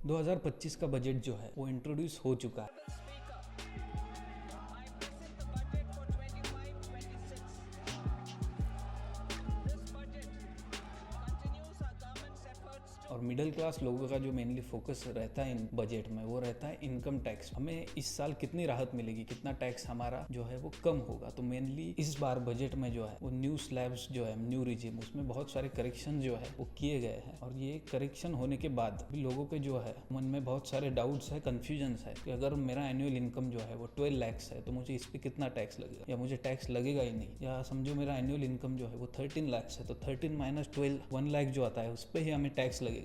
2025 का बजट जो है वो इंट्रोड्यूस हो चुका है। और मिडिल क्लास लोगों का जो मेनली फोकस रहता है इन बजट में वो रहता है इनकम टैक्स। हमें इस साल कितनी राहत मिलेगी, कितना टैक्स हमारा जो है वो कम होगा। तो मेनली इस बार बजट में जो है वो न्यू स्लैब्स जो है न्यू रिजिम, उसमें बहुत सारे करेक्शन जो है वो किए गए हैं। और ये करेक्शन होने के बाद भी लोगों के जो है मन में बहुत सारे डाउट्स है, कंफ्यूजन है कि अगर मेरा एनुअल इनकम जो है वो 12 लाख है तो मुझे इस पर कितना टैक्स लगेगा, या मुझे टैक्स लगेगा ही नहीं। या समझो मेरा एनुअल इनकम जो है वो 13 लाख है तो 13 माइनस 12 1 लाख जो आता है उस पर ही हमें टैक्स लगेगा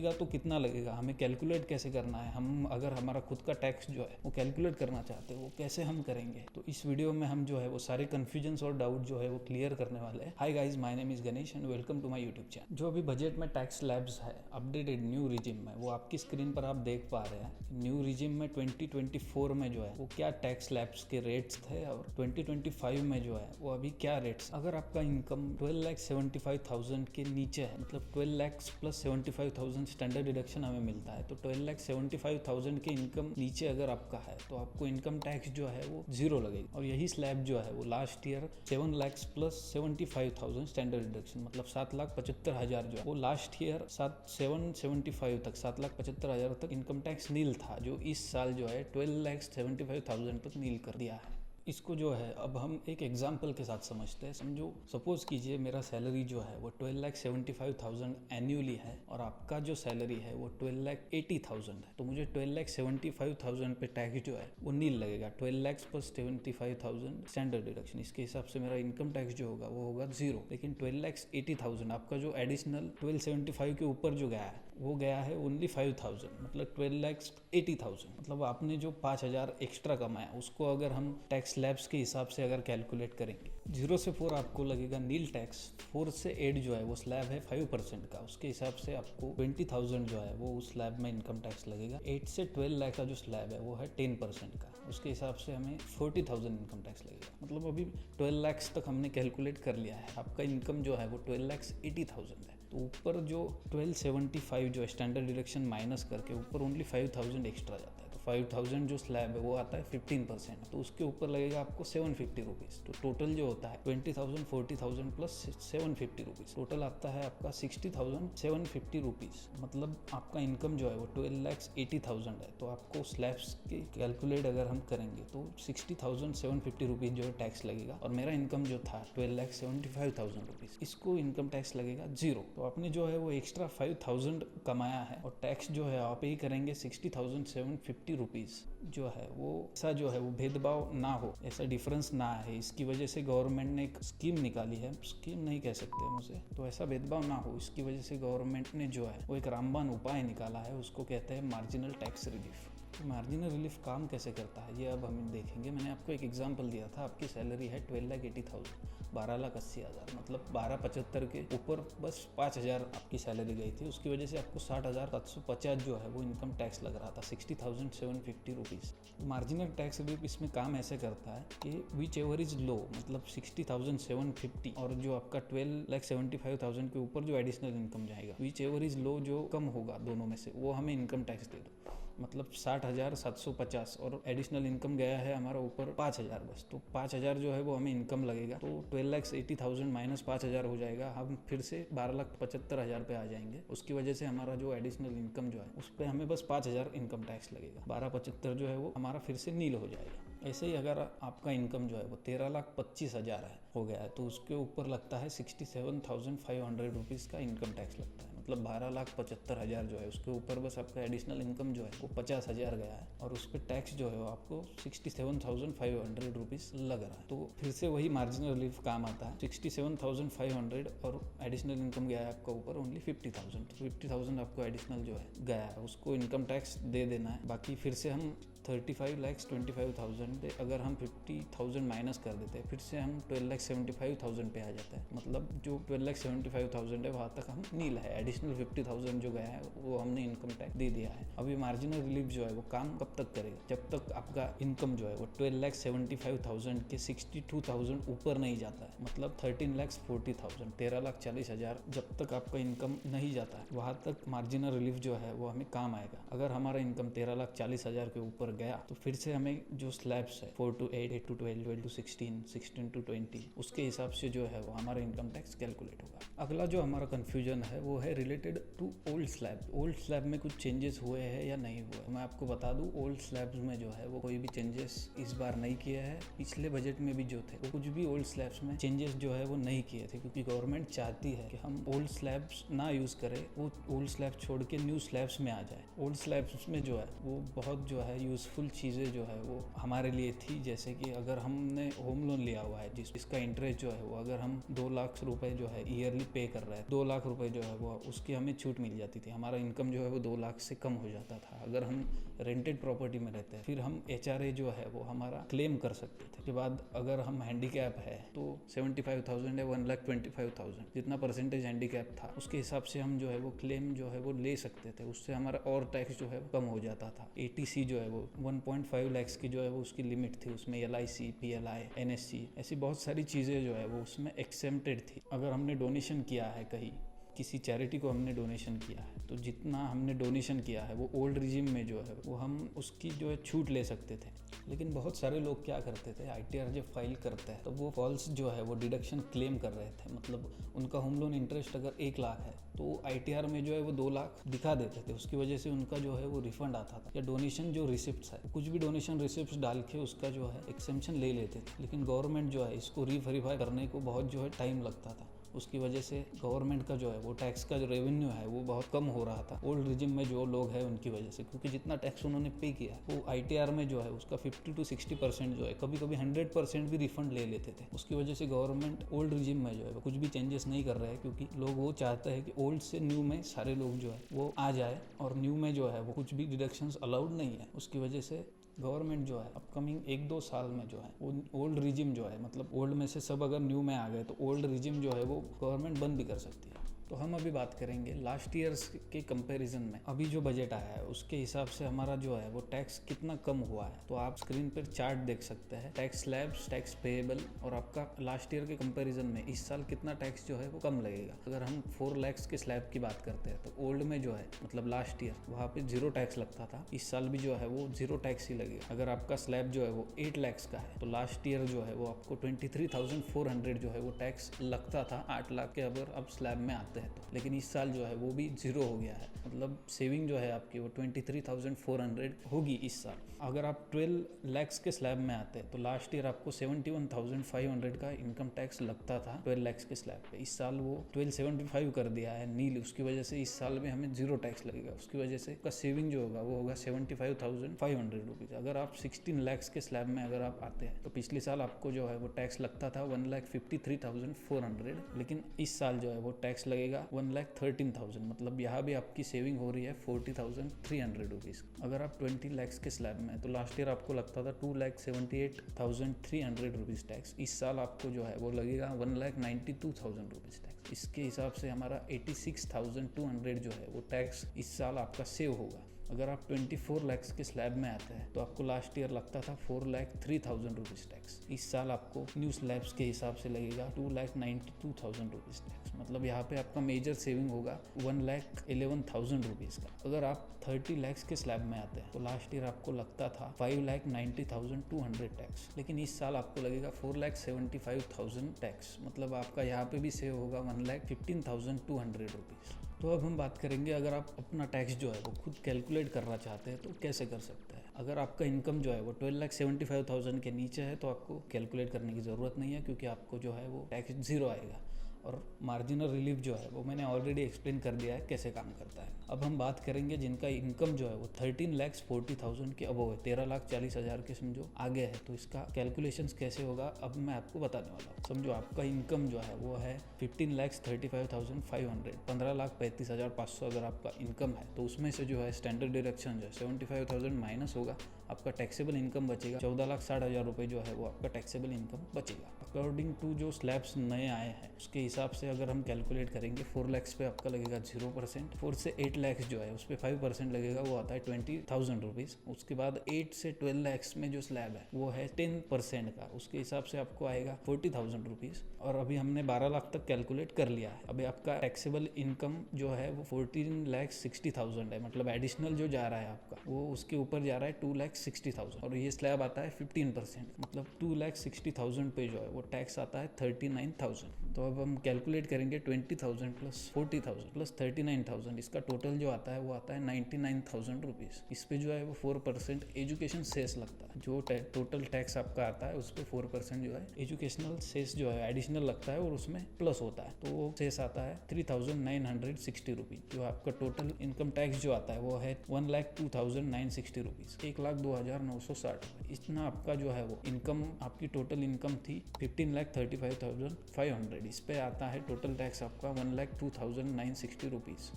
तो कितना लगेगा, हमें कैलकुलेट कैसे करना है। हम अगर हमारा खुद का टैक्स जो है वो कैलकुलेट करना चाहते हैं वो कैसे हम करेंगे। तो इस वीडियो में हम जो है वो सारे कंफ्यूजन्स और डाउट जो है वो क्लियर करने वाले हैं। Hi guys, my name is Ganesh and welcome to my YouTube channel. जो अभी बजट में टैक्स स्लैब्स है अपडेटेड न्यू रिजिम में, वो आपकी स्क्रीन पर आप देख पा रहे हैं। न्यू रिजिम में 2024 में जो है वो क्या टैक्स स्लैब्स के रेट्स थे और 2025 में जो है वो अभी क्या रेट्स। अगर आपका इनकम 12,75,000 के नीचे है, मतलब 12 लाख प्लस 75,000 स्टैंडर्ड डिडक्शन हमें मिलता है, तो 12,75,000 के इनकम नीचे अगर आपका है तो आपको इनकम टैक्स जो है वो 0 लगेगा। और यही स्लैब जो है वो last year 7 lakh plus 75,000 standard deduction, मतलब 7,75,000 जो है वो लास्ट ईयर 775 तक 7,75,000 तक इनकम टैक्स नील था, जो इस साल जो है 12,75,000 तक नील कर दिया है। इसको जो है अब हम एक एग्जाम्पल के साथ समझते हैं। समझो, सपोज कीजिए मेरा सैलरी जो है वो 12,75,000 एन्युअली है और आपका जो सैलरी है वो 12,80,000 है। तो मुझे 12,75,000 पे टैक्स जो है वो नील लगेगा। 12 लाख प्लस 75,000 स्टैंडर्ड डिडक्शन, इसके हिसाब से मेरा इनकम टैक्स जो होगा वो होगा 0। लेकिन 12,80,000 आपका जो एडिशनल 1275 के ऊपर जो गया है वो गया है ओनली 5,000, मतलब 12,80,000। मतलब आपने जो 5,000 एक्स्ट्रा कमाया उसको अगर हम टैक्स स्लैब्स के हिसाब से अगर कैलकुलेट करेंगे, 0 से 4 आपको लगेगा नील टैक्स, 4 से 8 जो है वो स्लैब है 5% का, उसके हिसाब से आपको 20,000 जो है वो उस स्लैब में इनकम टैक्स लगेगा। 8 से 12 लाख का जो स्लैब है वो है 10% का, उसके हिसाब से हमें 40,000 इनकम टैक्स लगेगा। मतलब अभी 12 लाख तक हमने कैलकुलेट कर लिया है, आपका इनकम जो है वो 12,80,000 है। तो ऊपर जो 1275 जो है स्टैंडर्ड डिडक्शन माइनस करके ऊपर ओनली 5,000 एक्स्ट्रा जाता है। तो 5,000 जो स्लैब है वो आता है 15%, तो उसके ऊपर लगेगा आपको 750 रुपीज़। तो टोटल जो होता है 20,000 40,000 प्लस 750 रुपीज़, टोटल आता है आपका 60,750 रुपीज़। मतलब आपका इनकम जो है वो 12,80,000 है। तो आपको स्लैब्स के कैलकुलेट अगर हम करेंगे तो 60,750 रुपीज़ जो है टैक्स लगेगा। और मेरा इनकम जो था 12,75,000 रुपीज़, इसको इनकम टैक्स लगेगा 0। तो आपने जो है वो एक्स्ट्रा 5,000 कमाया है और टैक्स जो है आप ही करेंगे 60,750 रुपीज़ जो है वो। ऐसा जो है वो भेदभाव ना हो, ऐसा डिफरेंस ना है, इसकी वजह से गवर्नमेंट ने एक स्कीम निकाली है, स्कीम नहीं कह सकते हम उसे, तो ऐसा भेदभाव ना हो इसकी वजह से गवर्नमेंट ने जो है वो एक रामबाण उपाय निकाला है, उसको कहते हैं marginal tax relief. Marginal relief काम कैसे करता है ये अब हम देखेंगे। मैंने आपको एक एग्जांपल दिया था, आपकी सैलरी है 12,80,000, 12,80,000, मतलब 12,75 के ऊपर बस 5,000 आपकी सैलरी गई थी, उसकी वजह से आपको 60,750 जो है वो इनकम टैक्स लग रहा था, 60,750 रुपीज़। मार्जिनल टैक्स रिलीफ इसमें काम ऐसे करता है कि विच एवर इज लो, मतलब 60,750 और जो आपका 12,75,000 के ऊपर जो एडिशनल इनकम जाएगा, विच एवर इज लो, जो कम होगा दोनों में से, वो हमें इनकम टैक्स दे दो। मतलब 60,750 और एडिशनल इनकम गया है हमारा ऊपर 5,000 बस, तो 5,000 जो है वो हमें इनकम लगेगा। तो 12,80,000 माइनस 5,000 हो जाएगा, हम फिर से 12,75,000 पे आ जाएंगे। उसकी वजह से हमारा जो एडिशनल इनकम जो है उस पर हमें बस 5,000 इनकम टैक्स लगेगा, 12,75 जो है वो हमारा फिर से नील हो जाएगा। ऐसे ही अगर आपका इनकम जो है वो 13,25,000 है हो गया है तो उसके ऊपर लगता है 67,500 रुपीज़ का इनकम टैक्स लगता है, मतलब 12,75,000 जो है उसके ऊपर बस आपका एडिशनल इनकम जो है वो 50,000 गया है और उस पर टैक्स जो है वो आपको 67,500 रुपीज़ लग रहा है। तो फिर से वही मार्जिनल रिलीफ काम आता है, 67,500 और एडिशनल इनकम गया है आपका ऊपर ओनली 50,000, तो 50,000 आपको एडिशनल जो है गया है उसको इनकम टैक्स दे देना है। बाकी फिर से हम 35,25,000 अगर हम 50,000 माइनस कर देते हैं, फिर से हम 12,75,000 पे आ जाता है। मतलब जो 12,75,000 है वहाँ तक हम नील है। एडिशनल 50,000 जो गया है वो हमने इनकम टैक्स दे दिया है। अभी मार्जिनल रिलीफ जो है वो काम कब तक करेगा? जब तक आपका इनकम जो है वो 12,75,000 के 62,000 ऊपर नहीं जाता है। मतलब 13,40,000, 13,40,000 जब तक आपका इनकम नहीं जाता है वहाँ तक मार्जिनल रिलीफ जो है वो हमें काम आएगा। अगर हमारा इनकम 13,40,000 के ऊपर गया तो फिर से हमें जो स्लैब्स है 4 to 8, 8 to 12, 12 to 16, 16 to 20, उसके हिसाब से जो है वो हमारा इनकम टैक्स कैलकुलेट होगा। अगला जो हमारा कंफ्यूजन है वो है related to old slab. Old slab में कुछ चेंजेस हुए हैं या नहीं हुए? मैं आपको बता दूं, ओल्ड स्लैब्स में जो है वो कोई भी चेंजेस इस बार नहीं किया है। पिछले बजट में भी जो थे वो कुछ भी ओल्ड स्लैब्स में चेंजेस जो है वो नहीं किए थे, क्योंकि गवर्नमेंट चाहती है कि हम ओल्ड स्लैब्स ना यूज करें, वो ओल्ड स्लैब छोड़ के न्यू स्लैब्स में आ जाए। ओल्ड स्लैब्स में जो है वो बहुत जो है यूजफुल चीज़ें जो है वो हमारे लिए थी, जैसे कि अगर हमने होम लोन लिया हुआ है जिसका इंटरेस्ट जो है वो अगर हम 2 लाख रुपए जो है ईयरली पे कर रहे हैं, 2 लाख रुपए जो है वो उसकी हमें छूट मिल जाती थी। हमारा इनकम जो है वो 2 लाख से कम हो जाता था। अगर हम रेंटेड प्रॉपर्टी में रहते हैं फिर हम HRA जो है वो हमारा क्लेम कर सकते थे। उसके बाद अगर हम हैंडीकैप है तो 75,000 है 1,25,000 जितना परसेंटेज हैंडीकैप था उसके हिसाब से हम जो है वो क्लेम जो है वो ले सकते थे। उससे हमारा और टैक्स जो है कम हो जाता था। ATC जो है वो 1.5 लाख की जो है वो उसकी लिमिट थी। उसमें LIC, PLI, NSC ऐसी बहुत सारी चीज़ें जो है वो उसमें एक्सेम्प्टेड थी। अगर हमने डोनेशन किया है कहीं, किसी चैरिटी को हमने डोनेशन किया है, तो जितना हमने डोनेशन किया है वो ओल्ड रिजिम में जो है वो हम उसकी जो है छूट ले सकते थे। लेकिन बहुत सारे लोग क्या करते थे, ITR जब फाइल करते हैं तो वो फॉल्स जो है वो डिडक्शन क्लेम कर रहे थे। मतलब उनका होम लोन इंटरेस्ट अगर 1 लाख है तो ITR में जो है वो 2 लाख दिखा देते थे। उसकी वजह से उनका जो है वो रिफंड आता था। या डोनेशन जो रिसिप्ट है, कुछ भी डोनेशन रिसिप्ट डाल के उसका जो है एक्सेम्पशन ले लेते थे। लेकिन गवर्नमेंट जो है इसको रीवेरीफाई करने को बहुत जो है टाइम लगता था। उसकी वजह से गवर्नमेंट का जो है वो टैक्स का जो रेवेन्यू है वो बहुत कम हो रहा था ओल्ड रिजिम में जो लोग हैं उनकी वजह से, क्योंकि जितना टैक्स उन्होंने पे किया वो ITR में जो है उसका 50 to 60% जो है, कभी कभी 100% भी रिफंड ले लेते थे। उसकी वजह से गवर्नमेंट ओल्ड रिजिम में जो है वो कुछ भी चेंजेस नहीं कर रहे हैं, क्योंकि लोग वो चाहते हैं कि ओल्ड से न्यू में सारे लोग जो है वो आ जाए, और न्यू में जो है वो कुछ भी डिडक्शंस अलाउड नहीं है। उसकी वजह से गवर्नमेंट जो है अपकमिंग 1-2 साल में जो है वो ओल्ड रिजिम जो है, मतलब ओल्ड में से सब अगर न्यू में आ गए तो ओल्ड रिजिम जो है वो गवर्नमेंट बंद भी कर सकती है। तो हम अभी बात करेंगे लास्ट ईयर्स के कंपैरिजन में अभी जो बजट आया है उसके हिसाब से हमारा जो है वो टैक्स कितना कम हुआ है। तो आप स्क्रीन पर चार्ट देख सकते हैं, टैक्स स्लैब्स, टैक्स पेएबल और आपका लास्ट ईयर के कंपैरिजन में इस साल कितना टैक्स जो है वो कम लगेगा। अगर हम 4 लाख के स्लैब की बात करते हैं तो ओल्ड में जो है मतलब लास्ट ईयर वहाँ पे 0 टैक्स लगता था, इस साल भी जो है वो 0 टैक्स ही लगेगा। अगर आपका स्लैब जो है वो 8 लाख का है तो लास्ट ईयर जो है वो आपको 23,400 जो है वो टैक्स लगता था 8 लाख के अगर अब स्लैब में आते हैं तो। लेकिन इस साल जो है वो भी 0 हो गया है, मतलब सेविंग जो है आपकी वो 23,400 होगी इस साल। अगर आप 12 लाख के स्लैब में आते हैं तो लास्ट ईयर आपको 71,500 का इनकम टैक्स लगता था 12 लाख के स्लैब पे। इस साल वो 1275 कर दिया है नील। उसकी वजह से इस साल में हमें 0 टैक्स लगेगा। उसकी वजह से उसका सेविंग जो होगा वो होगा 75,500 रुपीज़। अगर आप 16 लाख के स्लैब में अगर आप आते हैं तो पिछले साल आपको जो है वो टैक्स लगता था 1,53,400, लेकिन इस साल जो है वो टैक्स लगेगा 1,13,000। मतलब यहाँ भी आपकी सेविंग हो रही है 40,300 रुपीज़। अगर आप 20 लाख के स्लैब में तो लास्ट ईयर आपको लगता था 2,78,300 रुपीज़ टैक्स। इस साल आपको जो है वो लगेगा 1,92,000 रुपीज़ टैक्स। इसके हिसाब से हमारा 86,200 जो है वो टैक्स इस साल आपका सेव होगा। अगर आप 24 लाख के स्लैब में आते हैं तो आपको लास्ट ईयर लगता था 4,03,000 रुपीज़ टैक्स। इस साल आपको न्यू स्लैब्स के हिसाब से लगेगा 2,92,000 रुपीज़ टैक्स। मतलब यहाँ पे आपका मेजर सेविंग होगा 1,11,000 रुपीज़ का। अगर आप 30 लाख के स्लैब में आते हैं तो लास्ट ईयर आपको लगता था 5,90,200 टैक्स, लेकिन इस साल आपको लगेगा 4,75,000 टैक्स। मतलब आपका यहाँ पे भी सेव होगा 1,15,200 रुपीज़। तो अब हम बात करेंगे अगर आप अपना टैक्स जो है वो खुद कैलकुलेट करना चाहते हैं तो कैसे कर सकते हैं। अगर आपका इनकम जो है वो 12,75,000 के नीचे है तो आपको कैलकुलेट करने की ज़रूरत नहीं है, क्योंकि आपको जो है वो टैक्स 0 आएगा। और मार्जिनल रिलीफ जो है वो मैंने ऑलरेडी एक्सप्लेन कर दिया है कैसे काम करता है। अब हम बात करेंगे जिनका इनकम जो है वो 13,40,000 के अबव है, 13,40,000 के समझो आगे है, तो इसका कैलकुलेशंस कैसे होगा अब मैं आपको बताने वाला हूँ। समझो आपका इनकम जो है वो है 15,35,500, 15,35,500 अगर आपका इनकम है, तो उसमें से जो है स्टैंडर्ड डिडक्शन जो है 75,000 माइनस होगा, आपका टैक्सेबल इनकम बचेगा 14,60,000 रुपये जो है वो आपका टैक्सेबल इनकम बचेगा। अकॉर्डिंग टू जो स्लैब्स नए आए हैं उसके हिसाब से अगर हम कैलकुलेट करेंगे 4 लाख पे आपका लगेगा 0%, 4 से 8 लाख जो है उस पर 5% लगेगा, वो आता है 20,000 रुपीज़। उसके बाद 8 से 12 लाख में जो स्लैब है वो है 10% का, उसके हिसाब से आपको आएगा 40,000 रुपीज़। और अभी हमने 12 लाख तक कैलकुलेट कर लिया है। अभी आपका टैक्सेबल इनकम जो है वो 14,60,000 है, मतलब एडिशनल जो जा रहा है आपका वो उसके ऊपर जा रहा है 2,60,000, और ये स्लैब आता है 15%, मतलब 2,60,000 पे जो है वो टैक्स आता है 39,000। तो अब हम कैलकुलेट करेंगे 20,000 प्लस 40,000 प्लस 39,000, इसका टोटल जो आता है वो आता है 99,000 रुपीज़। इस पे जो है वो 4% एजुकेशन सेस लगता है, जो टोटल टैक्स आपका आता है उस पर 4% जो है एजुकेशनल सेस जो है एडिशनल लगता है और उसमें प्लस होता है, तो वो सेस आता है 3,960 रुपीज़। जो आपका टोटल इनकम टैक्स जो आता है वो है 1,02,960 रुपीज़, 1,02,960। इतना आपका जो है वो इनकम, आपकी टोटल इनकम थी 15,35,500, इस पे आता है टोटल टैक्स आपका 1,02,960 रुपीज़।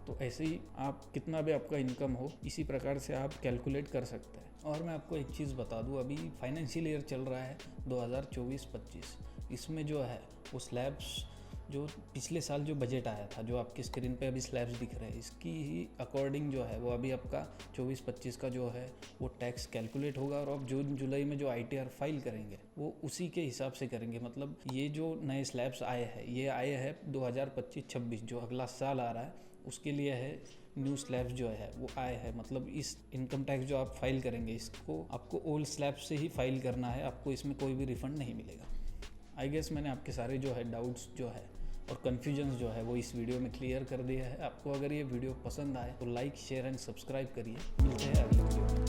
तो ऐसे ही आप कितना भी आपका इनकम हो इसी प्रकार से आप कैलकुलेट कर सकते हैं। और मैं आपको एक चीज़ बता दूं, अभी फाइनेंशियल ईयर चल रहा है 2024-25, इसमें जो है वो स्लैब्स जो पिछले साल जो बजट आया था, जो आपकी स्क्रीन पे अभी स्लैब्स दिख रहे हैं, इसकी ही अकॉर्डिंग जो है वो अभी आपका 24-25 का जो है वो टैक्स कैलकुलेट होगा। और अब जून जुलाई में जो ITR फाइल करेंगे वो उसी के हिसाब से करेंगे। मतलब ये जो नए स्लैब्स आए हैं ये आए हैं 2025-26, जो अगला साल आ रहा है उसके लिए है न्यू स्लैब्स जो है वो आए हैं। मतलब इस इनकम टैक्स जो आप फाइल करेंगे इसको आपको ओल्ड स्लैब से ही फाइल करना है, आपको इसमें कोई भी रिफंड नहीं मिलेगा। आई गेस मैंने आपके सारे जो है डाउट्स जो है और कन्फ्यूजन्स जो है वो इस वीडियो में क्लियर कर दिया है। आपको अगर ये वीडियो पसंद आए तो लाइक, शेयर एंड सब्सक्राइब करिए। मिलते हैं अगले वीडियो में।